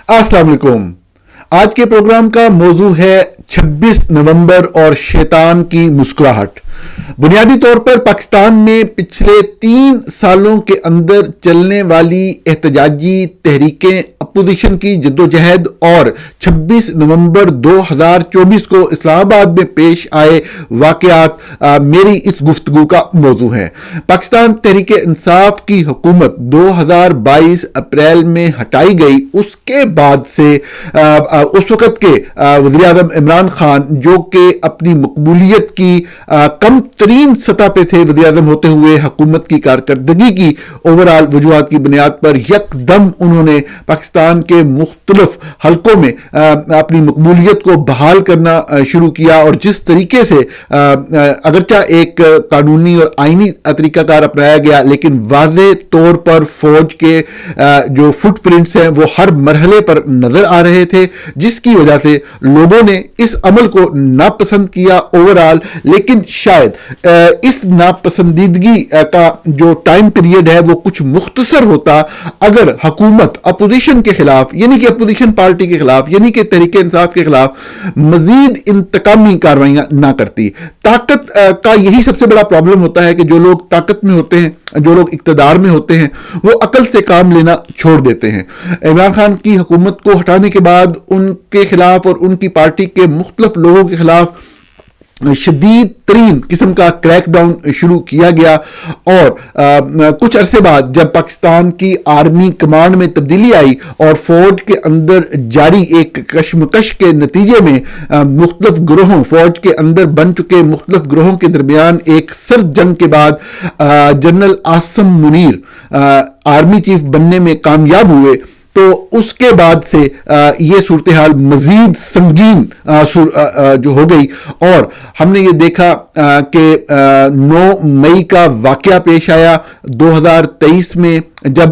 السلام علیکم. آج کے پروگرام کا موضوع ہے 26 نومبر اور شیطان کی مسکراہٹ. بنیادی طور پر پاکستان میں پچھلے 3 سالوں کے اندر چلنے والی احتجاجی تحریکیں، اپوزیشن کی جدوجہد اور 26 نومبر 2024 کو اسلام آباد میں پیش آئے واقعات میری اس گفتگو کا موضوع ہے. پاکستان تحریک انصاف کی حکومت 2022 اپریل میں ہٹائی گئی. اس کے بعد سے اس وقت کے وزیر اعظم عمران خان، جو کہ اپنی مقبولیت کی کم ترین سطح پہ تھے وزیر اعظم ہوتے ہوئے، حکومت کی کارکردگی کی اوورال وجوہات کی بنیاد پر یک دم انہوں نے پاکستان کے مختلف حلقوں میں اپنی مقبولیت کو بحال کرنا شروع کیا. اور جس طریقے سے اگرچہ ایک قانونی اور آئینی طریقہ کار اپنایا گیا، لیکن واضح طور پر فوج کے جو فٹ پرنٹس ہیں وہ ہر مرحلے پر نظر آ رہے تھے، جس کی وجہ سے لوگوں نے اس عمل کو ناپسند کیا اوورال. لیکن شاید اس ناپسندیدگی کا جو ٹائم پیریڈ ہے وہ کچھ مختصر ہوتا اگر حکومت اپوزیشن کے خلاف، یعنی کہ اپوزیشن پارٹی کے خلاف، یعنی کہ تحریک انصاف کے خلاف مزید انتقامی کارروائیاں نہ کرتی. طاقت کا یہی سب سے بڑا پرابلم ہوتا ہے کہ جو لوگ طاقت میں ہوتے ہیں، جو لوگ اقتدار میں ہوتے ہیں، وہ عقل سے کام لینا چھوڑ دیتے ہیں. عمران خان کی حکومت کو ہٹانے کے بعد ان کے خلاف اور ان کی پارٹی کے مختلف لوگوں کے خلاف شدید ترین قسم کا کریک ڈاؤن شروع کیا گیا. اور کچھ عرصے بعد جب پاکستان کی آرمی کمانڈ میں تبدیلی آئی اور فوج کے اندر جاری ایک کشمکش کے نتیجے میں مختلف گروہوں، فوج کے اندر بن چکے مختلف گروہوں کے درمیان ایک سرد جنگ کے بعد general Asim Munir army chief بننے میں کامیاب ہوئے، تو اس کے بعد سے یہ صورتحال مزید سنگین جو ہو گئی. اور ہم نے یہ دیکھا کہ 9 مئی کا واقعہ پیش آیا 2023 میں، جب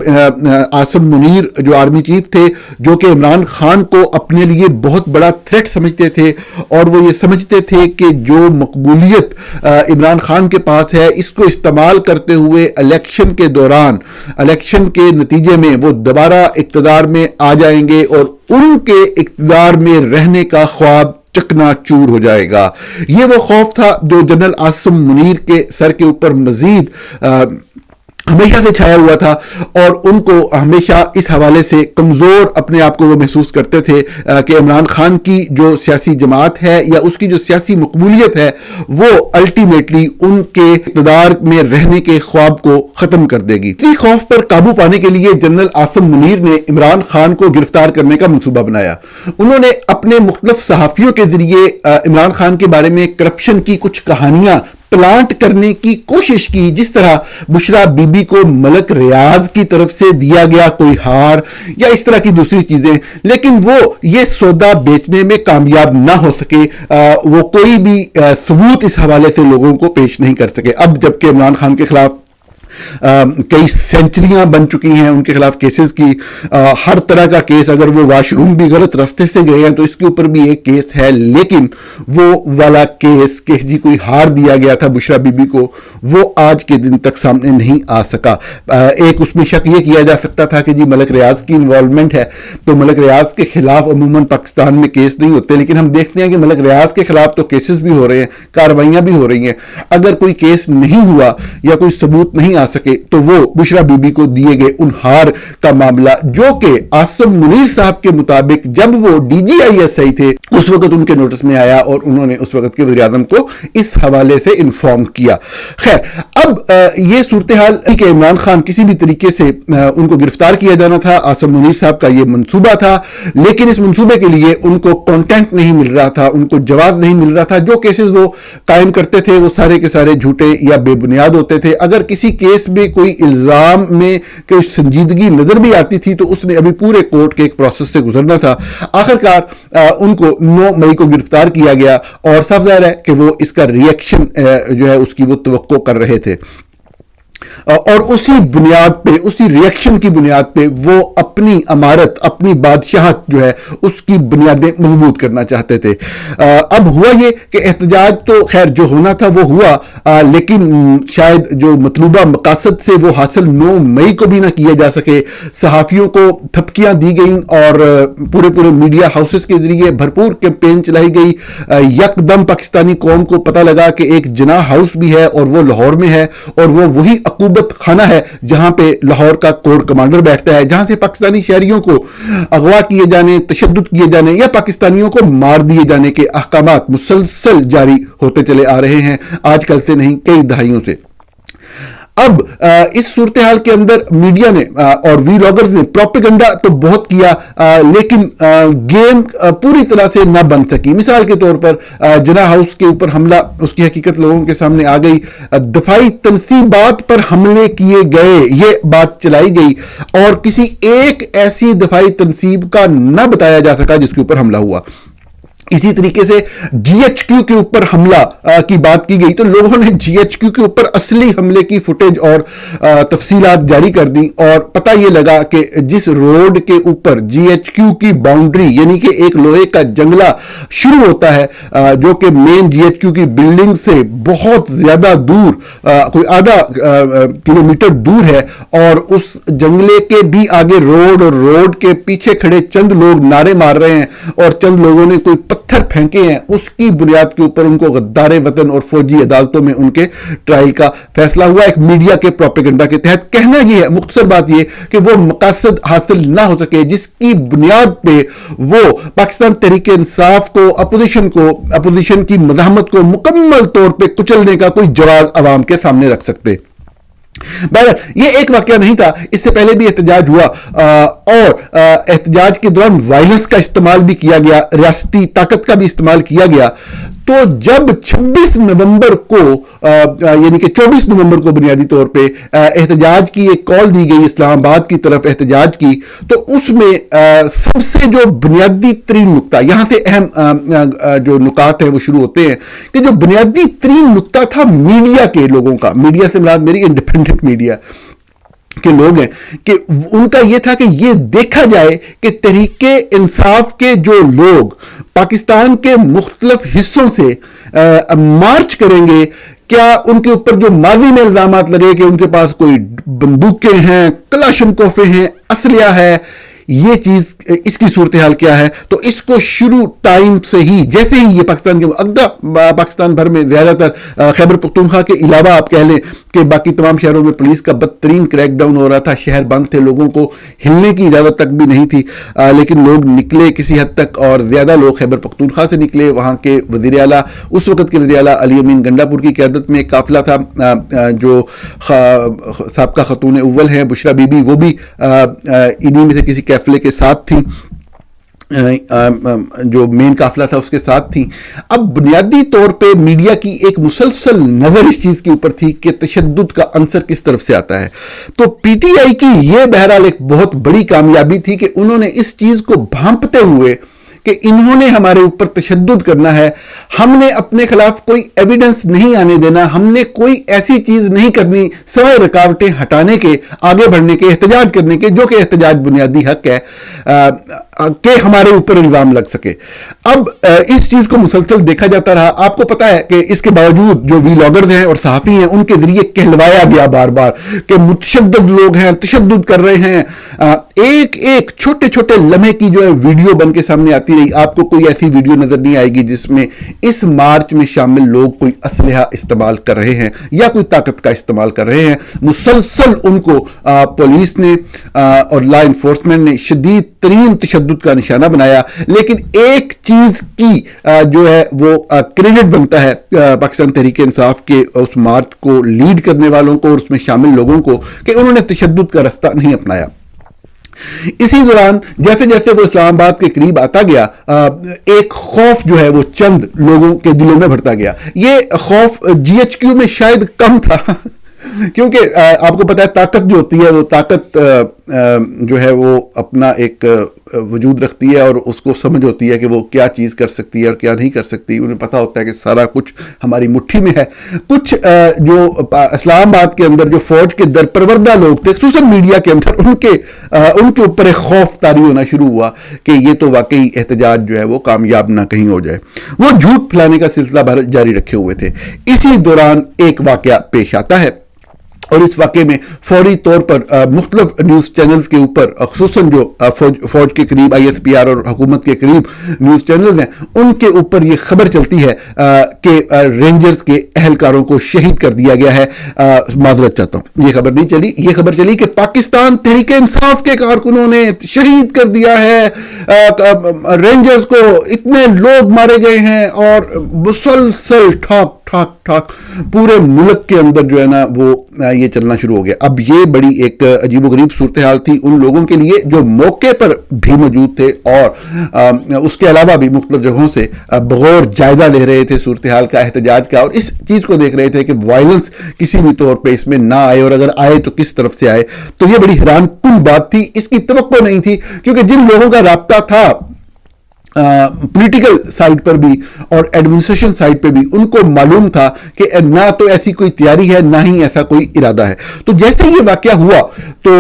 عاصم منیر جو آرمی چیف تھے، جو کہ عمران خان کو اپنے لیے بہت بڑا تھریٹ سمجھتے تھے، اور وہ یہ سمجھتے تھے کہ جو مقبولیت عمران خان کے پاس ہے اس کو استعمال کرتے ہوئے الیکشن کے دوران، الیکشن کے نتیجے میں وہ دوبارہ اقتدار میں آ جائیں گے اور ان کے اقتدار میں رہنے کا خواب چکنا چور ہو جائے گا. یہ وہ خوف تھا جو جنرل عاصم منیر کے سر کے اوپر مزید ہمیشہ سے چھایا ہوا تھا، اور ان کو ہمیشہ اس حوالے سے کمزور اپنے آپ کو وہ محسوس کرتے تھے کہ عمران خان کی جو سیاسی جماعت ہے یا اس کی جو سیاسی مقبولیت ہے وہ الٹیمیٹلی ان کے اقتدار میں رہنے کے خواب کو ختم کر دے گی. اسی خوف پر قابو پانے کے لیے جنرل عاصم منیر نے عمران خان کو گرفتار کرنے کا منصوبہ بنایا. انہوں نے اپنے مختلف صحافیوں کے ذریعے عمران خان کے بارے میں کرپشن کی کچھ کہانیاں پلانٹ کرنے کی کوشش کی، جس طرح بشرا بی بی کو ملک ریاض کی طرف سے دیا گیا کوئی ہار یا اس طرح کی دوسری چیزیں. لیکن وہ یہ سودا بیچنے میں کامیاب نہ ہو سکے، وہ کوئی بھی ثبوت اس حوالے سے لوگوں کو پیش نہیں کر سکے. اب جبکہ عمران خان کے خلاف کئی سینچریاں بن چکی ہیں، ان کے خلاف کیسز کی ہر طرح کا کیس، اگر وہ واش روم بھی غلط راستے سے گئے ہیں تو اس کے اوپر بھی ایک کیس ہے. لیکن وہ والا کیس کہ جی کوئی ہار دیا گیا تھا بشرا بی بی کو، وہ آج کے دن تک سامنے نہیں آ سکا. ایک اس میں شک یہ کیا جا سکتا تھا کہ جی ملک ریاض کی انوالومنٹ ہے، تو ملک ریاض کے خلاف عموماً پاکستان میں کیس نہیں ہوتے، لیکن ہم دیکھتے ہیں کہ ملک ریاض کے خلاف تو کیسز بھی ہو رہے ہیں، کارروائیاں بھی ہو رہی ہیں. اگر کوئی کیس نہیں ہوا یا کوئی ثبوت نہیں آ سکے تو وہ بشرا بی بی کو دیے گئے ان ہار کا معاملہ، جو کہ عاصم منیر صاحب کے مطابق جب وہ D G I S I تھے اس وقت ان کے نوٹس میں آیا اور انہوں نے اس وقت کے وزیر اعظم کو اس حوالے سے انفارم کیا. خیر، اب یہ صورتحال کہ عمران خان کسی بھی طریقے سے ان کو گرفتار کیا جانا تھا، عاصم منیر صاحب کا یہ منصوبہ تھا، لیکن اس منصوبے کے لیے ان کو کانٹینٹ نہیں مل رہا تھا، ان کو جواز نہیں مل رہا تھا. جو کیسز وہ قائم کرتے تھے وہ سارے کے سارے جھوٹے یا بے بنیاد ہوتے تھے. اگر کسی کیس میں کوئی الزام میں کوئی سنجیدگی نظر بھی آتی تھی تو اس نے ابھی پورے کورٹ کے ایک پروسیس سے گزرنا تھا. آخرکار ان کو 9 مئی کو گرفتار کیا گیا، اور صاف ظاہر ہے کہ وہ اس کا ریئیکشن جو ہے اس کی وہ توقع کر رہے تھے. اور اسی بنیاد پہ, اسی ریئیکشن کی بنیاد پہ وہ اپنی امارت, اپنی بادشاہت جو ہے اس کی بنیادیں مضبوط کرنا چاہتے تھے. اب ہوا یہ کہ احتجاج تو خیر جو ہونا تھا وہ ہوا, لیکن شاید جو مطلوبہ مقاصد سے وہ حاصل 9 مئی کو بھی نہ کیا جا سکے. صحافیوں کو تھپکیاں دی گئیں اور پورے میڈیا ہاؤسز کے ذریعے بھرپور کیمپین چلائی گئی. یکدم پاکستانی قوم کو پتہ لگا کہ ایک جناح ہاؤس بھی ہے اور وہ لاہور میں ہے, اور وہ وہی عقوبت خانہ ہے جہاں پہ لاہور کا کور کمانڈر بیٹھتا ہے, جہاں سے پاکستانی شہریوں کو اغوا کیے جانے, تشدد کیے جانے یا پاکستانیوں کو مار دیے جانے کے احکامات مسلسل جاری ہوتے چلے آ رہے ہیں, آج کل سے نہیں کئی دہائیوں سے. اب اس صورتحال کے اندر میڈیا نے اور ویلاگرز نے پروپیگنڈا تو بہت کیا, لیکن گیم پوری طرح سے نہ بن سکی. مثال کے طور پر جناح ہاؤس کے اوپر حملہ, اس کی حقیقت لوگوں کے سامنے آ گئی. دفاعی تنصیبات پر حملے کیے گئے یہ بات چلائی گئی, اور کسی ایک ایسی دفاعی تنصیب کا نہ بتایا جا سکا جس کے اوپر حملہ ہوا. اسی طریقے سے جی ایچ کیو کے اوپر حملہ کی بات کی گئی تو لوگوں نے جی ایچ کیو کے اوپر اصلی حملے کی فوٹیج اور تفصیلات جاری کر دی, اور پتہ یہ لگا کہ جس روڈ کے اوپر جی ایچ کیو کی باؤنڈری یعنی کہ ایک لوہے کا جنگلہ شروع ہوتا ہے, جو کہ مین جی ایچ کیو کی بلڈنگ سے بہت زیادہ دور, کوئی آدھا کلومیٹر دور ہے, اور اس جنگلے کے بھی آگے روڈ, اور روڈ کے پیچھے کھڑے چند لوگ نعرے مار رہے ہیں, اور چند لوگوں نے کوئی پتھر پھینکے ہیں, اس کی بنیاد کے اوپر ان کو غدار وطن اور فوجی عدالتوں میں ان کے ٹرائل کا فیصلہ ہوا ایک میڈیا کے پروپیگنڈا کے تحت. کہنا یہ ہے, مختصر بات یہ کہ وہ مقاصد حاصل نہ ہو سکے جس کی بنیاد پہ وہ پاکستان تحریک انصاف کو, اپوزیشن کی مزاحمت کو مکمل طور پہ کچلنے کا کوئی جواز عوام کے سامنے رکھ سکتے. بہرحال یہ ایک واقعہ نہیں تھا, اس سے پہلے بھی احتجاج ہوا, اور احتجاج کے دوران وائلنس کا استعمال بھی کیا گیا, ریاستی طاقت کا بھی استعمال کیا گیا. تو جب 26 نومبر کو یعنی کہ 24 نومبر کو بنیادی طور پہ احتجاج کی ایک کال دی گئی اسلام آباد کی طرف احتجاج کی, تو اس میں سب سے جو بنیادی ترین نقطہ, یہاں سے اہم جو نکات ہیں وہ شروع ہوتے ہیں, کہ جو بنیادی ترین نقطہ تھا میڈیا کے لوگوں کا, میڈیا سے مراد میری انڈیپینڈنٹ میڈیا کے لوگ ہیں, کہ ان کا یہ تھا کہ یہ دیکھا جائے کہ تحریک انصاف کے جو لوگ پاکستان کے مختلف حصوں سے مارچ کریں گے, کیا ان کے اوپر جو ماضی میں الزامات لگے کہ ان کے پاس کوئی بندوقیں ہیں, کلاشنکوفیں ہیں, اسلحہ ہے, یہ چیز اس کی صورتحال کیا ہے. تو اس کو شروع ٹائم سے ہی, جیسے ہی یہ پاکستان بھر میں زیادہ تر خیبر پختونخوا کے علاوہ آپ کہہ لیں کہ باقی تمام شہروں میں پولیس کا بدترین کریک ڈاؤن ہو رہا تھا, شہر بند تھے, لوگوں کو ہلنے کی اجازت تک بھی نہیں تھی, لیکن لوگ نکلے کسی حد تک, اور زیادہ لوگ خیبر پختونخوا سے نکلے. وہاں کے وزیر اعلیٰ, اس وقت کے وزیر اعلیٰ علی امین گنڈا پور کی قیادت میں ایک قافلہ تھا, جو سابقہ خاتون اول ہیں بشرا بی بی, وہ بھی انہی میں سے کسی قافلے کے ساتھ تھی, جو مین قافلہ تھا اس کے ساتھ تھی. اب بنیادی طور پہ میڈیا کی ایک مسلسل نظر اس چیز کے اوپر تھی کہ تشدد کا عنصر کس طرف سے آتا ہے. تو پی ٹی آئی کی یہ بہرحال ایک بہت بڑی کامیابی تھی کہ انہوں نے اس چیز کو بھانپتے ہوئے کہ انہوں نے ہمارے اوپر تشدد کرنا ہے, ہم نے اپنے خلاف کوئی ایویڈنس نہیں آنے دینا, ہم نے کوئی ایسی چیز نہیں کرنی سوائے رکاوٹیں ہٹانے کے, آگے بڑھنے کے, احتجاج کرنے کے, جو کہ احتجاج بنیادی حق ہے کہ ہمارے اوپر الزام لگ سکے. اب اس چیز کو مسلسل دیکھا جاتا رہا. آپ کو پتا ہے کہ اس کے باوجود جو ویلاگرز ہیں اور صحافی ہیں ان کے ذریعے کہلوایا گیا بار بار کہ متشدد لوگ ہیں, تشدد کر رہے ہیں. ایک ایک چھوٹے چھوٹے لمحے کی جو ہے ویڈیو بن کے سامنے آتی رہی. آپ کو کوئی ایسی ویڈیو نظر نہیں آئے گی جس میں اس مارچ میں شامل لوگ کوئی اسلحہ استعمال کر رہے ہیں یا کوئی طاقت کا استعمال کر رہے ہیں. مسلسل ان کو پولیس نے اور لا انفورسمنٹ نے شدید ترین تشدد کا نشانہ بنایا. لیکن ایک چیز کی جو ہے وہ کریڈٹ بنتا ہے پاکستان تحریک انصاف کے اس مارچ کو لیڈ کرنے والوں کو اور اس میں شامل لوگوں کو, کہ انہوں نے تشدد کا رستہ نہیں اپنایا. اسی دوران جیسے جیسے وہ اسلام آباد کے قریب آتا گیا, ایک خوف جو ہے وہ چند لوگوں کے دلوں میں بڑھتا گیا. یہ خوف جی ایچ کیو میں شاید کم تھا کیونکہ آپ کو پتا ہے طاقت جو ہوتی ہے وہ طاقت جو ہے وہ اپنا ایک وجود رکھتی ہے اور اس کو سمجھ ہوتی ہے کہ وہ کیا چیز کر سکتی ہے اور کیا نہیں کر سکتی. انہیں پتہ ہوتا ہے کہ سارا کچھ ہماری مٹھی میں ہے. کچھ جو اسلام آباد کے اندر جو فوج کے درپروردہ لوگ تھے خصوصاً میڈیا کے اندر ان کے اوپر ایک خوف طاری ہونا شروع ہوا کہ یہ تو واقعی احتجاج جو ہے وہ کامیاب نہ کہیں ہو جائے. وہ جھوٹ پھیلانے کا سلسلہ بھر جاری رکھے ہوئے تھے. اسی دوران ایک واقعہ پیش آتا ہے اور اس واقعے میں فوری طور پر مختلف نیوز چینلز کے اوپر خصوصاً جو فوج کے قریب ISPR اور حکومت کے قریب نیوز چینلز ہیں ان کے اوپر یہ خبر چلتی ہے کہ رینجرز کے اہلکاروں کو شہید کر دیا گیا ہے. معذرت چاہتا ہوں، یہ خبر نہیں چلی، یہ خبر چلی کہ پاکستان تحریک انصاف کے کارکنوں نے شہید کر دیا ہے رینجرز کو، اتنے لوگ مارے گئے ہیں. اور مسلسل ٹھاک ٹھاک ٹھاک پورے ملک کے اندر جو ہے نا وہ یہ چلنا شروع ہو گیا. اب یہ بڑی ایک عجیب و غریب صورتحال تھی ان لوگوں کے لیے جو موقع پر بھی موجود تھے اور اس کے علاوہ بھی مختلف جگہوں سے بغور جائزہ لے رہے تھے صورتحال کا، احتجاج کا، اور اس چیز کو دیکھ رہے تھے کہ وائلنس کسی بھی طور پہ اس میں نہ آئے، اور اگر آئے تو کس طرف سے آئے. تو یہ بڑی حیران کن بات تھی، اس کی توقع نہیں تھی، کیونکہ جن لوگوں کا رابطہ تھا پولیٹیکل سائٹ پر بھی اور ایڈمنسٹریشن سائٹ پہ بھی ان کو معلوم تھا کہ نہ تو ایسی کوئی تیاری ہے نہ ہی ایسا کوئی ارادہ ہے. تو جیسے یہ واقعہ ہوا تو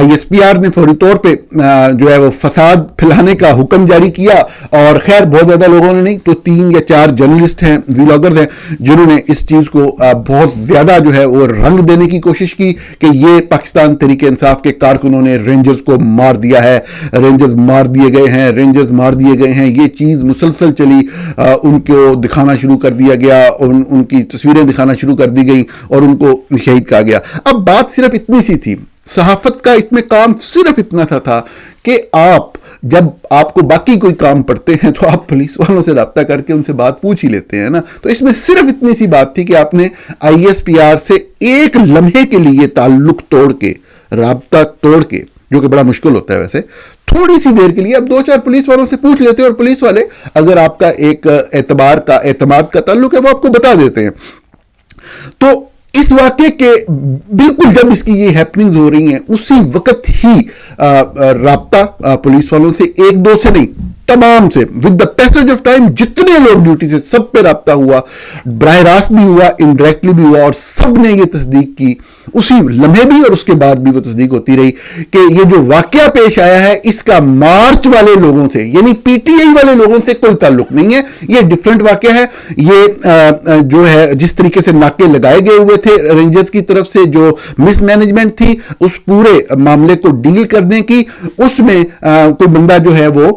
ISPR نے فوری طور پہ جو ہے وہ فساد پھیلانے کا حکم جاری کیا. اور خیر بہت زیادہ لوگوں نے نہیں تو 3 یا 4 جرنلسٹ ہیں، ویلاگرز ہیں، جنہوں نے اس چیز کو بہت زیادہ جو ہے وہ رنگ دینے کی کوشش کی کہ یہ پاکستان تحریک انصاف کے کارکنوں نے رینجرز کو مار دیا ہے، رینجرز مار دیے گئے ہیں، رینجرز مار دیے گئے ہیں. یہ چیز مسلسل چلی، ان کو دکھانا شروع کر دیا گیا، ان کی تصویریں دکھانا شروع کر دی گئی اور ان کو شہید کہا گیا. اب بات صرف اتنی سی تھی، صحافت کا اس میں کام صرف اتنا تھا کہ جب آپ کو باقی کوئی کام پڑتے ہیں تو آپ پولیس والوں سے رابطہ کر کے ان سے بات پوچھ ہی لیتے ہیں نا. تو اس میں صرف اتنی سی بات تھی کہ آپ نے ISPR سے ایک لمحے کے لیے تعلق توڑ کے، رابطہ توڑ کے، جو کہ بڑا مشکل ہوتا ہے ویسے، تھوڑی سی دیر کے لیے اب 2-4 پولیس والوں سے پوچھ لیتے ہیں اور پولیس والے اگر آپ کا ایک اعتماد کا تعلق ہے وہ آپ کو بتا دیتے ہیں. تو اس واقعے کے بالکل جب اس کی یہ ہیپننگز ہو رہی ہیں اسی وقت ہی رابطہ پولیس والوں سے 1-2 سے نہیں، تمام سے with the passage of time جتنے لوگ ڈیوٹی سے سب پہ رابطہ ہوا، براہ راست بھی ہوا، انڈائریکٹلی بھی ہوا، اور سب نے یہ تصدیق کی اسی لمحے بھی اور اس کے بعد بھی وہ تصدیق ہوتی رہی کہ یہ جو واقعہ پیش آیا ہے اس کا مارچ والے لوگوں سے یعنی PTI والے لوگوں سے کوئی تعلق نہیں ہے. یہ ڈیفرنٹ واقعہ ہے. یہ جو ہے جس طریقے سے ناکے لگائے گئے ہوئے تھے رینجرز کی طرف سے، جو مس مینجمنٹ تھی اس پورے معاملے کو ڈیل کرنے کی، اس میں کوئی بندہ جو ہے وہ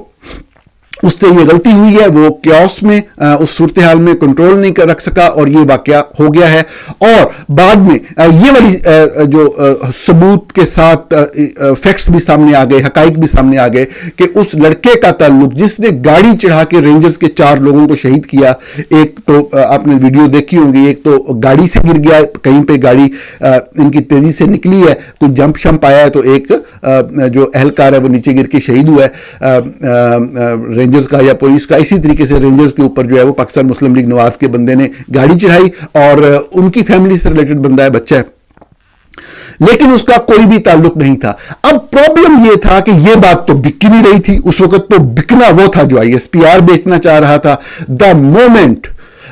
اس سے یہ غلطی ہوئی ہے، وہ کیوس میں اس صورتحال میں کنٹرول نہیں کر رکھ سکا اور یہ واقعہ ہو گیا ہے. اور بعد میں یہ والی جو ثبوت کے ساتھ فیکٹس بھی سامنے آ گئے، حقائق بھی سامنے آ گئے کہ اس لڑکے کا تعلق جس نے گاڑی چڑھا کے رینجرز کے 4 لوگوں کو شہید کیا، ایک تو آپ نے ویڈیو دیکھی ہوگی، ایک تو گاڑی سے گر گیا، کہیں پہ گاڑی ان کی تیزی سے نکلی ہے، کوئی جمپ شمپ آیا ہے تو ایک جو اہلکار ہے وہ نیچے گر کے شہید ہوا ہے رینجرز کا یا پولیس کا. اسی طریقے سے رینجرز کے اوپر جو ہے وہ پاکستان مسلم لیگ نواز کے بندے نے گاڑی چڑھائی اور ان کی فیملی سے ریلیٹڈ بندہ ہے، بچہ ہے، لیکن اس کا کوئی بھی تعلق نہیں تھا. اب پرابلم یہ تھا کہ یہ بات تو بک نہیں رہی تھی اس وقت، تو بکنا وہ تھا جو ISPR بیچنا چاہ رہا تھا. دا مومنٹ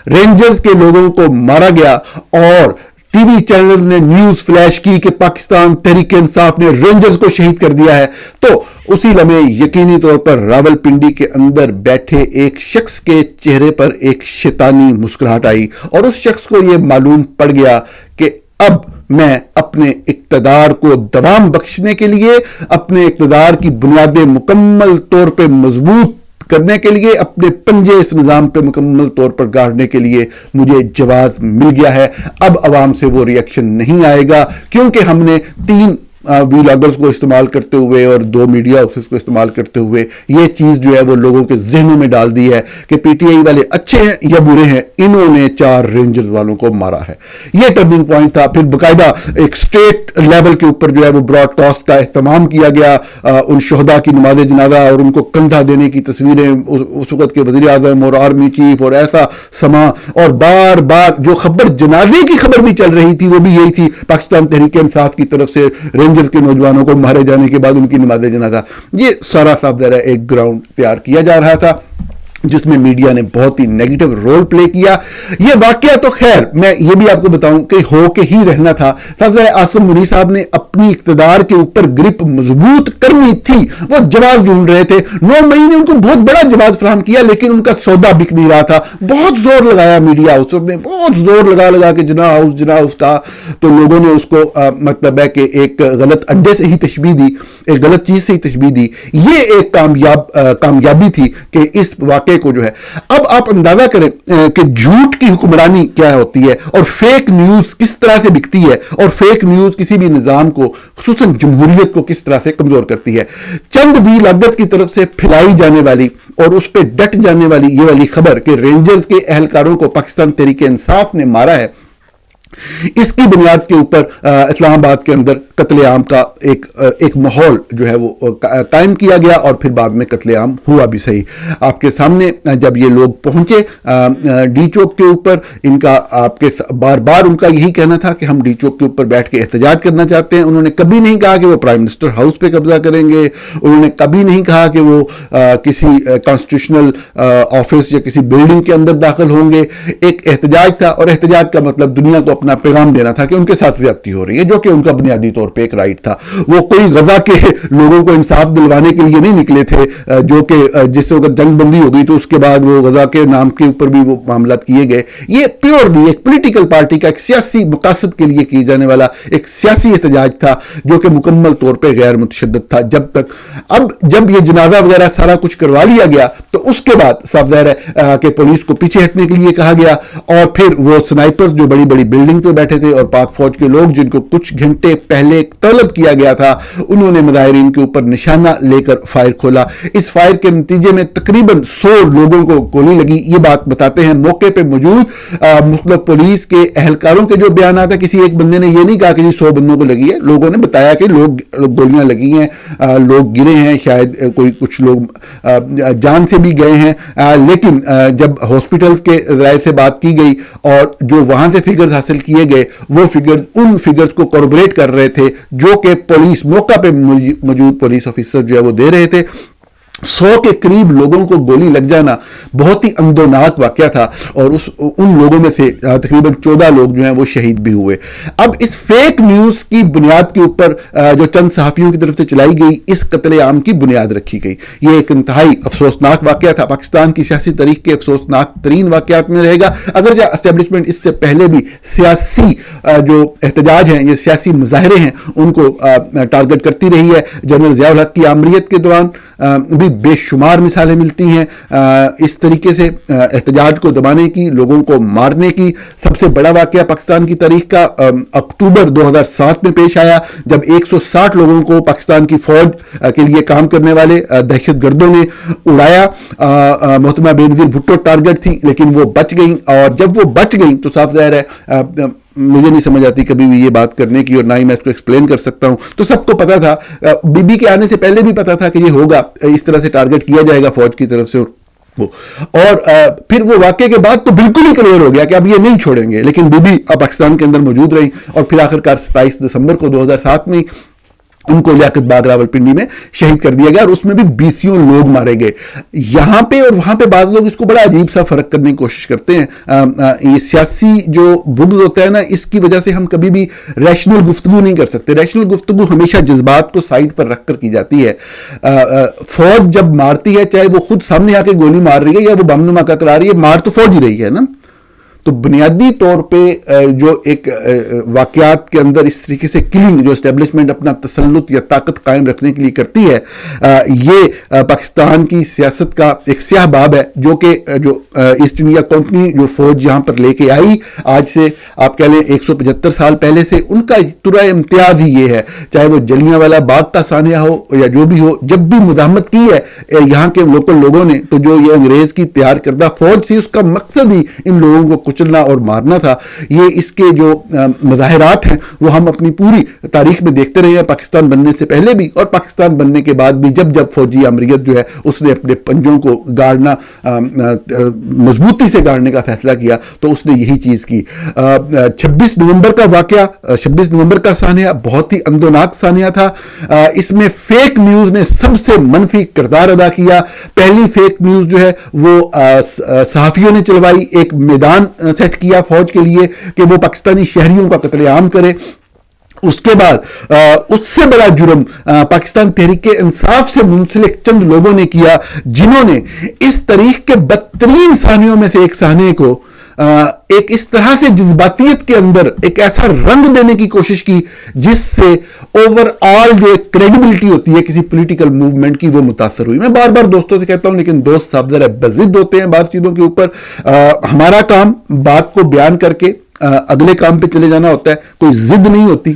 رینجرز کے لوگوں کو مارا گیا اور ٹی وی چینلز نے نیوز فلیش کی کہ پاکستان تحریک انصاف نے رینجرز کو شہید کر دیا ہے، تو اسی لمحے یقینی طور پر راولپنڈی کے اندر بیٹھے ایک شخص کے چہرے پر ایک شیطانی مسکراہٹ آئی اور اس شخص کو یہ معلوم پڑ گیا کہ اب میں اپنے اقتدار کو دوام بخشنے کے لیے، اپنے اقتدار کی بنیادیں مکمل طور پہ مضبوط کرنے کے لیے، اپنے پنجے اس نظام پہ مکمل طور پر گاڑنے کے لیے مجھے جواز مل گیا ہے. اب عوام سے وہ ریئیکشن نہیں آئے گا کیونکہ ہم نے 3 ویلاگرز کو استعمال کرتے ہوئے اور 2 میڈیا ہاؤسز کو استعمال کرتے ہوئے یہ چیز جو ہے وہ لوگوں کے ذہنوں میں ڈال دی ہے کہ PTI والے اچھے ہیں یا برے ہیں، انہوں نے 4 رینجرز والوں کو مارا ہے. یہ ٹرننگ پوائنٹ تھا. پھر باقاعدہ ایک اسٹیٹ لیول کے اوپر جو ہے وہ براڈ کاسٹ کا اہتمام کیا گیا، ان شہداء کی نماز جنازہ اور ان کو کندھا دینے کی تصویریں اس وقت کے وزیر اعظم اور آرمی چیف اور ایسا سما، اور بار بار جو خبر جنازے کی خبر بھی چل رہی تھی وہ بھی یہی تھی، پاکستان تحریک انصاف کی طرف سے رینجر کے نوجوانوں کو مارے جانے کے بعد ان کی نماز جنازہ، یہ سارا صاف ظاہر ہے ایک گراؤنڈ تیار کیا جا رہا تھا جس میں میڈیا نے بہت ہی نیگیٹو رول پلے کیا۔ یہ واقعہ تو خیر میں یہ بھی آپ کو بتاؤں کہ ہو کے ہی رہنا تھا۔ عاصم منیر صاحب نے اپنی اقتدار کے اوپر گرپ مضبوط کرنی تھی، وہ جواز ڈھونڈ رہے تھے، 9 مئی نے ان کو بہت بڑا جواز فراہم کیا لیکن ان کا سودا بک نہیں رہا تھا۔ بہت زور لگایا میڈیا ہاؤس نے، بہت زور لگا کے جناح ہاؤس تھا، تو لوگوں نے اس کو مطلب ہے کہ ایک غلط اڈے سے ہی تشبیہ دی، ایک غلط چیز سے ہی تشبیہ دی۔ یہ ایک کامیابی تھی کہ اس واقعے کو جو ہے، اب آپ اندازہ کریں کہ جھوٹ کی حکمرانی کیا ہوتی ہے اور فیک نیوز کس طرح سے بکتی ہے، اور فیک نیوز کسی بھی نظام کو خصوصاً جمہوریت کو کس طرح سے کمزور کرتی ہے۔ چند بھی لاگت کی طرف سے پھیلائی جانے والی اور اس پہ ڈٹ جانے والی یہ والی خبر کہ رینجرز کے اہلکاروں کو پاکستان تحریک انصاف نے مارا ہے، اس کی بنیاد کے اوپر اسلام آباد کے اندر قتل عام کا ایک ماحول جو ہے وہ قائم کیا گیا، اور پھر بعد میں قتل عام ہوا بھی صحیح۔ آپ کے سامنے جب یہ لوگ پہنچے ڈی چوک کے اوپر، ان کا آپ کے بار بار ان کا یہی کہنا تھا کہ ہم ڈی چوک کے اوپر بیٹھ کے احتجاج کرنا چاہتے ہیں۔ انہوں نے کبھی نہیں کہا کہ وہ پرائم منسٹر ہاؤس پہ قبضہ کریں گے، انہوں نے کبھی نہیں کہا کہ وہ کسی کانسٹیٹیوشنل آفس یا کسی بلڈنگ کے اندر داخل ہوں گے۔ ایک احتجاج تھا، اور احتجاج کا مطلب دنیا کو اپنا پیغام دینا تھا کہ ان کے ساتھ زیادتی ہو رہی ہے، جو کہ ان کا بنیادی طور پہ ایک رائٹ تھا۔ وہ کوئی غزہ کے لوگوں کو انصاف دلوانے کے لیے نہیں نکلے تھے، جو کہ جس وقت جنگ بندی ہو گئی تو اس کے بعد وہ غزہ کے نام کے اوپر بھی وہ معاملات کیے گئے۔ یہ پیورلی ایک پولیٹیکل پارٹی کا ایک سیاسی مقاصد کے لیے کیے جانے والا ایک سیاسی احتجاج تھا، جو کہ مکمل طور پہ غیر متشدد تھا اب جب یہ جنازہ وغیرہ سارا کچھ کروا لیا گیا تو اس کے بعد صاف ظاہر ہے کہ پولیس کو پیچھے ہٹنے کے لیے کہا گیا، اور پھر وہ سنائپر جو بڑی بڑی بلڈنگ پہ بیٹھے تھے اور پاک فوج کے لوگ جن کو کچھ گھنٹے پہلے طلب کیا گیا تھا، انہوں نے مظاہرین کے اوپر نشانہ لے کر فائر کھولا۔ اس فائر کے نتیجے میں تقریباً 100 لوگوں کو گولی لگی۔ یہ بات بتاتے ہیں موقع پہ موجود مختلف پولیس کے اہلکاروں کے جو بیانات ہیں، کسی ایک بندے نے یہ نہیں کہا کہ 100 بندوں کو لگی ہے، لوگوں نے بتایا کہ گولیاں لگی ہیں، لوگ گرے ہیں، شاید کچھ لوگ جان سے بھی گئے ہیں، لیکن جب ہاسپٹل کے ذرائع سے بات کی گئی اور جو وہاں سے فگرز حاصل کیے گئے، وہ فگرز ان فگرز کو کوربوریٹ کر رہے تھے جو کہ پولیس موقع پہ موجود پولیس آفیسر جو ہے وہ دے رہے تھے۔ 100 کے قریب لوگوں کو گولی لگ جانا بہت ہی اندوناک واقعہ تھا، اور ان لوگوں میں سے تقریباً 14 لوگ جو ہیں وہ شہید بھی ہوئے۔ اب اس فیک نیوز کی بنیاد کے اوپر جو چند صحافیوں کی طرف سے چلائی گئی اس قتل عام کی بنیاد رکھی گئی۔ یہ ایک انتہائی افسوسناک واقعہ تھا، پاکستان کی سیاسی تاریخ کے افسوسناک ترین واقعات میں رہے گا۔ اگرچہ اسٹیبلشمنٹ اس سے پہلے بھی سیاسی جو احتجاج ہیں، یہ سیاسی مظاہرے ہیں، ان کو ٹارگٹ کرتی رہی ہے۔ جنرل ضیاء الحق کی آمریت کے دوران بھی بے شمار مثالیں ملتی ہیں اس طریقے سے احتجاج کو دبانے کی، لوگوں کو مارنے کی۔ سب سے بڑا واقعہ پاکستان کی تاریخ کا اکتوبر 2007 میں پیش آیا، جب 160 لوگوں کو پاکستان کی فوج کے لیے کام کرنے والے دہشت گردوں نے اڑایا۔ محترمہ بینظیر بھٹو ٹارگٹ تھی لیکن وہ بچ گئیں، اور جب وہ بچ گئیں تو صاف ظاہر ہے مجھے نہیں سمجھ آتی کبھی بھی یہ بات کرنے کی، اور نہ ہی میں اس کو ایکسپلین کر سکتا ہوں۔ تو سب کو پتا تھا، بی بی کے آنے سے پہلے بھی پتا تھا کہ یہ ہوگا، اس طرح سے ٹارگٹ کیا جائے گا فوج کی طرف سے، اور پھر وہ واقعے کے بعد تو بالکل ہی کلیئر ہو گیا کہ اب یہ نہیں چھوڑیں گے، لیکن بی بی اب پاکستان کے اندر موجود رہی، اور پھر آخرکار 27 دسمبر کو 2007 میں ان کو لیاقت باغ راولپنڈی میں شہید کر دیا گیا، اور اس میں بھی 20 لوگ مارے گئے۔ یہاں پہ اور وہاں پہ بعض لوگ اس کو بڑا عجیب سا فرق کرنے کی کوشش کرتے ہیں۔ یہ سیاسی جو بغض ہوتا ہے نا، اس کی وجہ سے ہم کبھی بھی ریشنل گفتگو نہیں کر سکتے۔ ریشنل گفتگو ہمیشہ جذبات کو سائڈ پر رکھ کر کی جاتی ہے۔ فوج جب مارتی ہے، چاہے وہ خود سامنے آ کے گولی مار رہی ہے یا وہ بم دھماکہ قتل آ رہی ہے، مار تو فوج ہی رہی ہے نا۔ تو بنیادی طور پہ جو ایک واقعات کے اندر اس طریقے سے کلنگ جو اسٹیبلشمنٹ اپنا تسلط یا طاقت قائم رکھنے کے لیے کرتی ہے، یہ پاکستان کی سیاست کا ایک سیاہ باب ہے، جو کہ جو ایسٹ انڈیا کمپنی جو فوج یہاں پر لے کے آئی، آج سے آپ کہہ لیں 175 سال پہلے سے، ان کا ترا امتیاز ہی یہ ہے، چاہے وہ جلیاں والا باغ کا سانحہ ہو یا جو بھی ہو، جب بھی مزاحمت کی ہے یہاں کے لوکل لوگوں نے، تو جو یہ انگریز کی تیار کردہ فوج تھی، اس کا مقصد ہی ان لوگوں کو کچلنا اور مارنا تھا۔ یہ اس کے جو مظاہرات ہیں وہ ہم اپنی پوری تاریخ میں دیکھتے رہے ہیں، پاکستان بننے سے پہلے بھی اور پاکستان بننے کے بعد بھی، جب جب فوجی عملیات جمہوریت جو ہے اس نے اپنے پنجوں کو گاڑنا مضبوطی سے گاڑنے کا فیصلہ کیا تو اس نے یہی چیز کی. 26 نومبر کا واقعہ، 26 نومبر کا سانحہ بہت ہی اندوناک سانحہ تھا. اس میں فیک نیوز نے سب سے منفی کردار ادا کیا. پہلی فیک نیوز جو ہے وہ صحافیوں نے چلوائی، ایک میدان سیٹ کیا فوج کے لیے کہ وہ پاکستانی شہریوں کا قتل عام کرے. اس کے بعد اس سے بڑا جرم پاکستان تحریک انصاف سے منسلک چند لوگوں نے کیا، جنہوں نے اس تاریخ کے بدترین سانحوں میں سے ایک سانحے کو ایک اس طرح سے جذباتیت کے اندر ایک ایسا رنگ دینے کی کوشش کی جس سے اوور آل جو ایک کریڈیبلٹی ہوتی ہے کسی پولیٹیکل موومنٹ کی وہ متاثر ہوئی. میں بار بار دوستوں سے کہتا ہوں لیکن دوست صاحب ذرا بضد ہوتے ہیں بعض چیزوں کے اوپر. ہمارا کام بات کو بیان کر کے اگلے کام پہ چلے جانا ہوتا ہے، کوئی ضد نہیں ہوتی.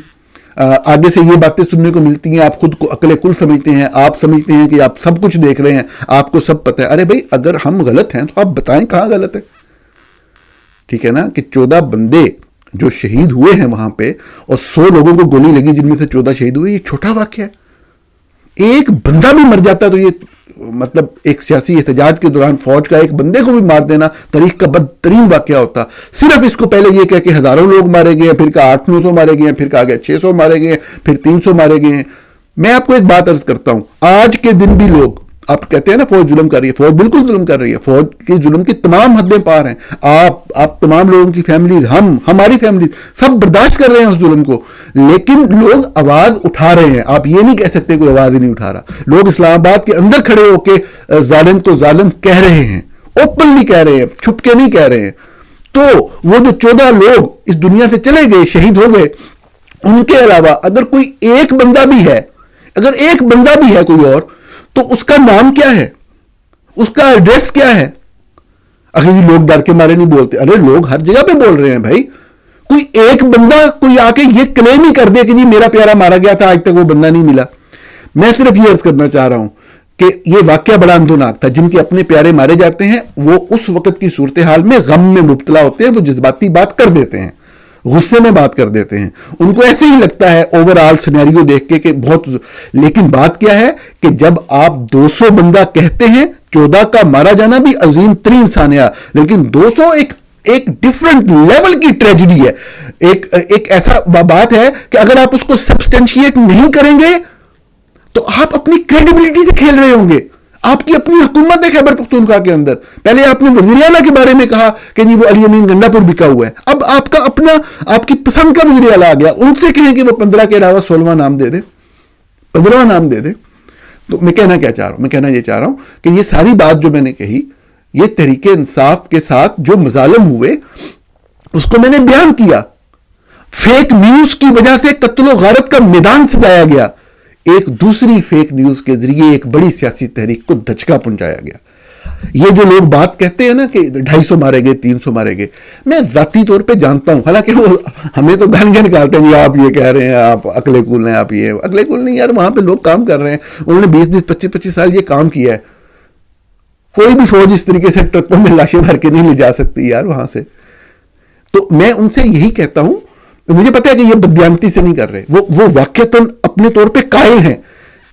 آگے سے یہ باتیں سننے کو ملتی ہیں، آپ خود کو عقل کل سمجھتے ہیں، آپ سمجھتے ہیں کہ آپ سب کچھ دیکھ رہے ہیں، آپ کو سب پتہ ہے. ارے بھائی اگر ہم غلط ہیں تو آپ بتائیں کہاں غلط ہے. ٹھیک ہے نا کہ 14 بندے جو شہید ہوئے ہیں وہاں پہ اور 100 لوگوں کو گولی لگی جن میں سے 14 شہید ہوئے، یہ چھوٹا واقعہ ہے. ایک بندہ بھی مر جاتا تو یہ مطلب ایک سیاسی احتجاج کے دوران فوج کا ایک بندے کو بھی مار دینا تاریخ کا بدترین واقعہ ہوتا. صرف اس کو پہلے یہ کہہ کہ ہزاروں لوگ مارے گئے ہیں، پھر کہا 800-900 مارے گئے ہیں، پھر کہا گیا 600 مارے گئے ہیں، پھر 300 مارے گئے ہیں. میں آپ کو ایک بات عرض کرتا ہوں، آج کے دن بھی لوگ آپ کہتے ہیں نا فوج ظلم کر رہی ہے، فوج بالکل ظلم کر رہی ہے. فوج کے ظلم کی تمام حدیں پار ہیں. آپ تمام لوگوں کی فیملیز، ہماری فیملیز سب برداشت کر رہے ہیں اس ظلم کو، لیکن لوگ آواز اٹھا رہے ہیں. آپ یہ نہیں کہہ سکتے کوئی آواز ہی نہیں اٹھا رہا. لوگ اسلام آباد کے اندر کھڑے ہو کے ظالم کو ظالم کہہ رہے ہیں، اوپنلی کہہ رہے ہیں، چھپ کے نہیں کہہ رہے ہیں. تو وہ جو 14 لوگ اس دنیا سے چلے گئے، شہید ہو گئے، ان کے علاوہ اگر کوئی ایک بندہ بھی ہے، اگر ایک بندہ بھی ہے کوئی اور، تو اس کا نام کیا ہے، اس کا ایڈریس کیا ہے؟ اگر یہ لوگ ڈر کے مارے نہیں بولتے. ارے لوگ ہر جگہ پہ بول رہے ہیں بھائی. کوئی ایک بندہ کوئی آ کے یہ کلیم ہی کر دے کہ جی میرا پیارا مارا گیا تھا، آج تک وہ بندہ نہیں ملا. میں صرف یہ عرض کرنا چاہ رہا ہوں کہ یہ واقعہ بڑا اندوناک تھا. جن کے اپنے پیارے مارے جاتے ہیں وہ اس وقت کی صورتحال میں غم میں مبتلا ہوتے ہیں، وہ جذباتی بات کر دیتے ہیں، غصے میں بات کر دیتے ہیں. ان کو ایسے ہی لگتا ہے اوور آل سینیریو دیکھ کے کہ بہت، لیکن بات کیا ہے کہ جب آپ 200 بندہ کہتے ہیں، 14 کا مارا جانا بھی عظیم ترین سانحہ، لیکن 200 ایک ڈیفرنٹ لیول کی ٹریجڈی ہے. ایک ایسا بات ہے کہ اگر آپ اس کو سبسٹینشیٹ نہیں کریں گے تو آپ اپنی کریڈیبلٹی سے کھیل رہے ہوں گے. آپ کی اپنی حکومت ہے خیبر پختونخوا کے اندر. پہلے آپ نے وزیر اعلیٰ کے بارے میں کہا کہ جی وہ علی امین گنڈا پور بکا ہوا ہے. اب آپ کا اپنا، آپ کی پسند کا وزیر اعلیٰ آ گیا، ان سے کہیں کہ وہ 15 کے علاوہ 16واں نام دے دے، 15واں نام دے دے. تو میں کہنا کیا چاہ رہا ہوں، میں کہنا یہ چاہ رہا ہوں کہ یہ ساری بات جو میں نے کہی، یہ تحریک انصاف کے ساتھ جو مظالم ہوئے اس کو میں نے بیان کیا. فیک نیوز کی وجہ سے قتل و غارت کا میدان سجایا گیا. ایک دوسری فیک نیوز کے ذریعے ایک بڑی سیاسی تحریک کو دھچکا پہنچایا گیا. یہ جو لوگ بات کہتے ہیں نا کہ 250 مارے گئے، 300 مارے گئے، میں ذاتی طور پہ جانتا ہوں، حالانکہ وہ ہمیں تو گالیاں نکالتے ہیں، آپ یہ کہہ رہے ہیں، آپ عقل کل ہیں، آپ یہ عقل کل نہیں. یار وہاں پہ لوگ کام کر رہے ہیں، انہوں نے 20-25 سال یہ کام کیا ہے. کوئی بھی فوج اس طریقے سے ٹرکوں میں لاشیں بھر کے نہیں لے جا سکتی یار وہاں سے. تو میں ان سے یہی کہتا ہوں، مجھے پتا ہے کہ یہ بددیانتی سے نہیں کر رہے، وہ واقعتاً اپنے طور پہ قائل ہیں،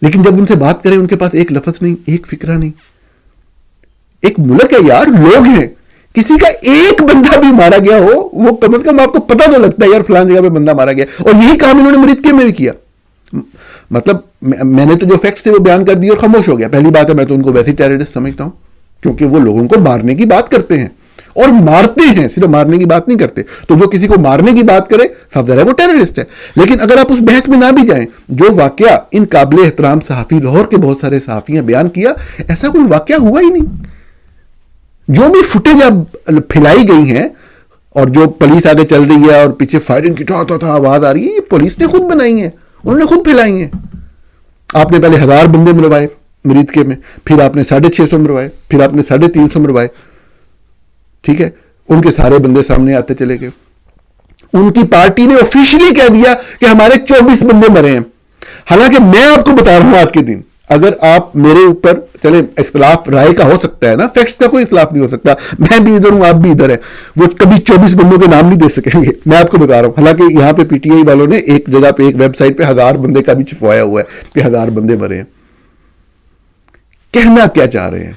لیکن جب ان سے بات کریں ان کے پاس ایک لفظ نہیں، ایک فکرہ نہیں. ایک ملک ہے یار، لوگ ہیں، کسی کا ایک بندہ بھی مارا گیا ہو وہ کم از کم آپ کو پتا تو لگتا ہے یار فلان جگہ پہ بندہ مارا گیا. اور یہی کام انہوں نے مرتکے میں بھی کیا. مطلب میں نے تو جو فیکٹس تھے وہ بیان کر دی اور خاموش ہو گیا. پہلی بات ہے میں تو ان کو ویسے ٹیررسٹ سمجھتا ہوں کیونکہ وہ لوگوں کو مارنے کی بات کرتے ہیں اور مارتے ہیں، صرف مارنے کی بات نہیں کرتے. تو جو کسی کو مارنے کی بات کرے صاف ظاہر ہے وہ ٹیررسٹ ہے. لیکن اگر آپ اس بحث میں نہ بھی جائیں، جو واقعہ ان قابل احترام صحافی لاہور کے بہت سارے صحافیوں بیان کیا، ایسا کوئی واقعہ ہوا ہی نہیں. جو بھی فوٹیج اب پھیلائی گئی ہیں اور جو پولیس آگے چل رہی ہے اور پیچھے فائرنگ کی آواز آ رہی ہے، یہ پولیس نے خود بنائی ہیں، انہوں نے خود پھیلائی ہیں. آپ نے پہلے 1000 بندے مروائے مریدکے میں، پھر آپ نے 650 مروائے، پھر آپ نے 350 مروائے. ٹھیک ہے، ان کے سارے بندے سامنے آتے چلے گئے. ان کی پارٹی نے آفیشلی کہہ دیا کہ ہمارے 24 بندے مرے ہیں. حالانکہ میں آپ کو بتا رہا ہوں آج کے دن، اگر آپ میرے اوپر چلے، اختلاف رائے کا ہو سکتا ہے نا، فیکٹس کا کوئی اختلاف نہیں ہو سکتا. میں بھی ادھر ہوں، آپ بھی ادھر ہیں. وہ کبھی 24 بندوں کے نام نہیں دے سکیں گے، میں آپ کو بتا رہا ہوں. حالانکہ یہاں پہ پی ٹی آئی والوں نے ایک جگہ پہ ایک ویب سائٹ پہ 1000 بندے کا بھی چھپوایا ہوا ہے کہ 1000 بندے مرے ہیں. کہنا کیا چاہ رہے ہیں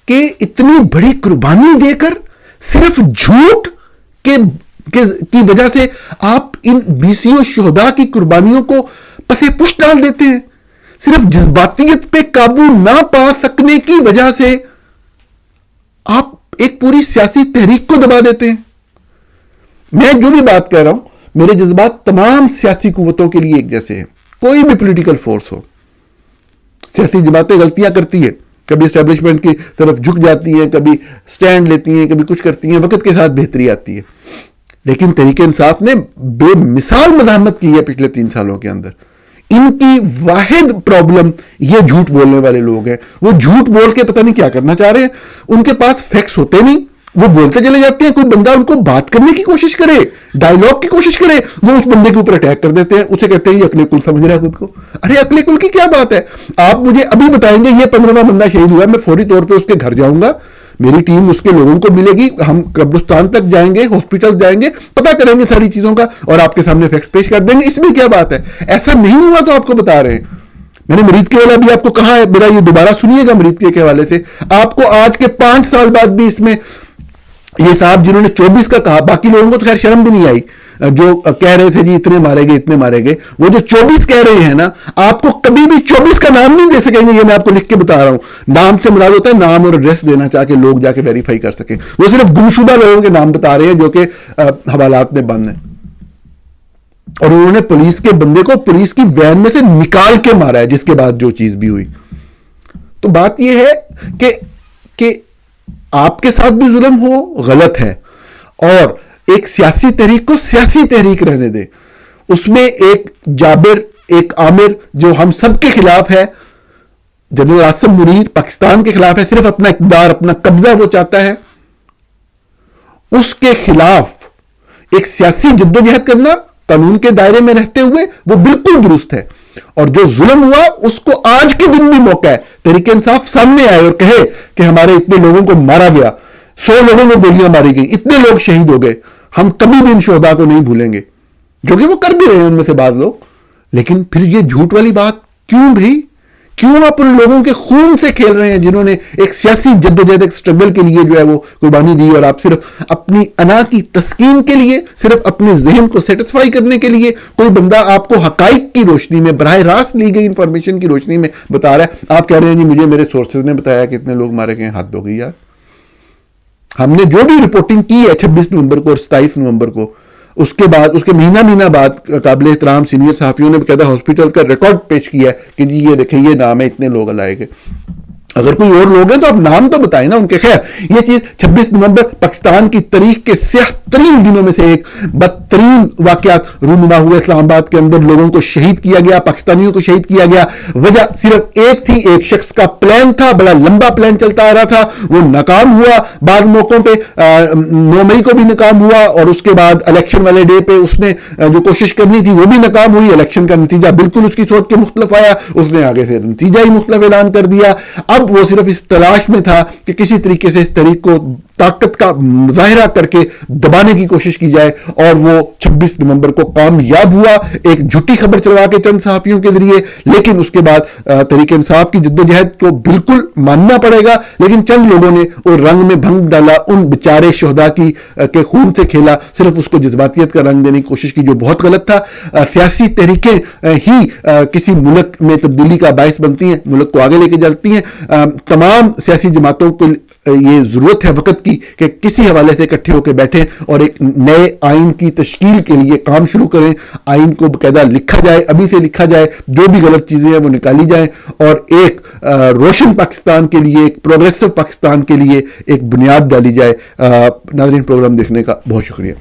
کہ اتنی بڑی قربانی دے کر صرف جھوٹ کی وجہ سے آپ ان بیسیوں شہداء کی قربانیوں کو پسے پش ڈال دیتے ہیں. صرف جذباتیت پہ قابو نہ پا سکنے کی وجہ سے آپ ایک پوری سیاسی تحریک کو دبا دیتے ہیں. میں جو بھی بات کہہ رہا ہوں, میرے جذبات تمام سیاسی قوتوں کے لیے ایک جیسے ہیں. کوئی بھی پولیٹیکل فورس ہو, سیاسی جماعتیں غلطیاں کرتی ہیں, کبھی اسٹیبلشمنٹ کی طرف جھک جاتی ہیں, کبھی سٹینڈ لیتی ہیں, کبھی کچھ کرتی ہیں, وقت کے ساتھ بہتری آتی ہے. لیکن تحریک انصاف نے بے مثال مزاحمت کی ہے پچھلے 3 سالوں کے اندر. ان کی واحد پرابلم یہ جھوٹ بولنے والے لوگ ہیں. وہ جھوٹ بول کے پتہ نہیں کیا کرنا چاہ رہے ہیں. ان کے پاس فیکٹس ہوتے نہیں, وہ بولتے چلے جاتے ہیں. کوئی بندہ ان کو بات کرنے کی کوشش کرے, ڈائیلاگ کی کوشش کرے, وہ اس بندے کے اوپر اٹیک کر دیتے ہیں. اسے کہتے ہیں یہ عقل کل سمجھ رہا ہے خود کو. ارے عقل کل کی کیا بات ہے؟ آپ مجھے ابھی بتائیں گے یہ 15واں بندہ شہید ہوا, میں فوری طور پہ اس کے گھر جاؤں گا, میری ٹیم اس کے لوگوں کو ملے گی, ہم قبرستان تک جائیں گے, ہاسپٹل جائیں گے, پتہ کریں گے ساری چیزوں کا, اور آپ کے سامنے فیکٹس پیش کر دیں گے. اس میں کیا بات ہے؟ ایسا نہیں ہوا تو آپ کو بتا رہے ہیں. میں نے مرید کے والا بھی آپ کو کہا ہے, میرا یہ دوبارہ سنیے گا مرید کے حوالے سے. آپ کو آج کے 5 سال بعد بھی اس میں یہ صاحب جنہوں نے 24 کا کہا, باقی لوگوں کو تو خیر شرم بھی نہیں آئی جو کہہ رہے تھے جی اتنے مارے گئے اتنے مارے گئے, وہ جو 24 کہہ رہے ہیں نا, آپ کو کبھی بھی 24 کا نام نہیں دے سکیں گے. یہ میں آپ کو لکھ کے بتا رہا ہوں. نام سے مراد ہوتا ہے نام اور ایڈریس دینا چاہ کے لوگ جا کے ویریفائی کر سکیں. وہ صرف گمشدہ لوگوں کے نام بتا رہے ہیں جو کہ حوالات میں بند ہیں. اور انہوں نے پولیس کے بندے کو پولیس کی وین میں سے نکال کے مارا ہے, جس کے بعد جو چیز بھی ہوئی. تو بات یہ ہے کہ آپ کے ساتھ بھی ظلم ہو غلط ہے, اور ایک سیاسی تحریک کو سیاسی تحریک رہنے دے. اس میں ایک جابر, ایک عامر جو ہم سب کے خلاف ہے, جنرل عاصم منیر پاکستان کے خلاف ہے, صرف اپنا اقتدار اپنا قبضہ وہ چاہتا ہے, اس کے خلاف ایک سیاسی جدوجہد کرنا قانون کے دائرے میں رہتے ہوئے وہ بالکل درست ہے. اور جو ظلم ہوا اس کو آج کے دن بھی موقع ہے تحریک انصاف سامنے آئے اور کہے کہ ہمارے اتنے لوگوں کو مارا گیا, 100 لوگوں کو گولیاں ماری گئی, اتنے لوگ شہید ہو گئے, ہم کبھی بھی ان شہداء کو نہیں بھولیں گے. جو کہ وہ کر بھی رہے ہیں ان میں سے بعض لوگ. لیکن پھر یہ جھوٹ والی بات کیوں بھائی؟ کیوں آپ ان لوگوں کے خون سے کھیل رہے ہیں جنہوں نے ایک سیاسی جدوجہد ایک اسٹرگل کے لیے جو ہے وہ قربانی دی, اور آپ صرف اپنی انا کی تسکین کے لیے, صرف اپنے ذہن کو سیٹسفائی کرنے کے لیے, کوئی بندہ آپ کو حقائق کی روشنی میں براہ راست لی گئی انفارمیشن کی روشنی میں بتا رہا ہے, آپ کہہ رہے ہیں جی مجھے میرے سورسز نے بتایا کہ اتنے لوگ مارے گئے. حد ہو گئی یار. ہم نے جو بھی رپورٹنگ کی ہے 26 نومبر کو اور 27 نومبر کو, اس کے بعد اس کے مہینہ بعد قابل احترام سینئر صحافیوں نے باقاعدہ ہاسپٹل کا ریکارڈ پیش کیا ہے کہ جی یہ دیکھیں یہ نام ہے, اتنے لوگ لائے گئے. اگر کوئی اور لوگ ہیں تو آپ نام تو بتائیں نا ان کے. خیر, یہ چیز 26 نومبر پاکستان کی تاریخ کے سیاہ ترین دنوں میں سے ایک بدترین واقعات رونما ہوئے. اسلام آباد کے اندر لوگوں کو شہید کیا گیا, پاکستانیوں کو شہید کیا گیا. وجہ صرف ایک تھی, ایک شخص کا پلان تھا, بڑا لمبا پلان چلتا آ رہا تھا, وہ ناکام ہوا. بعض موقعوں پہ 9 مئی کو بھی ناکام ہوا, اور اس کے بعد الیکشن والے ڈے پہ اس نے جو کوشش کرنی تھی وہ بھی ناکام ہوئی. الیکشن کا نتیجہ بالکل اس کی سوچ کے مختلف آیا, اس نے آگے سے نتیجہ ہی مختلف اعلان کر دیا. اب وہ صرف اس تلاش میں تھا کہ کسی طریقے سے اس تحریک کو طاقت کا مظاہرہ کر کے دبانے کی کوشش کی جائے, اور وہ 26 نومبر کو کامیاب ہوا ایک جھوٹی خبر چلوا کے چند صحافیوں کے ذریعے. لیکن اس کے بعد تحریک انصاف کی جدوجہد کو بالکل ماننا پڑے گا, لیکن چند لوگوں نے وہ رنگ میں بھنگ ڈالا, ان بیچارے شہداء کے خون سے کھیلا, صرف اس کو جذباتیت کا رنگ دینے کی کوشش کی, جو بہت غلط تھا. سیاسی تحریکیں ہی کسی ملک میں تبدیلی کا باعث بنتی ہیں, ملک کو آگے لے کے چلتی ہیں. تمام سیاسی جماعتوں کو یہ ضرورت ہے وقت کی کہ کسی حوالے سے اکٹھے ہو کے بیٹھیں اور ایک نئے آئین کی تشکیل کے لیے کام شروع کریں. آئین کو باقاعدہ لکھا جائے, ابھی سے لکھا جائے, جو بھی غلط چیزیں ہیں وہ نکالی جائیں, اور ایک روشن پاکستان کے لیے, ایک پروگریسو پاکستان کے لیے ایک بنیاد ڈالی جائے. ناظرین, پروگرام دیکھنے کا بہت شکریہ.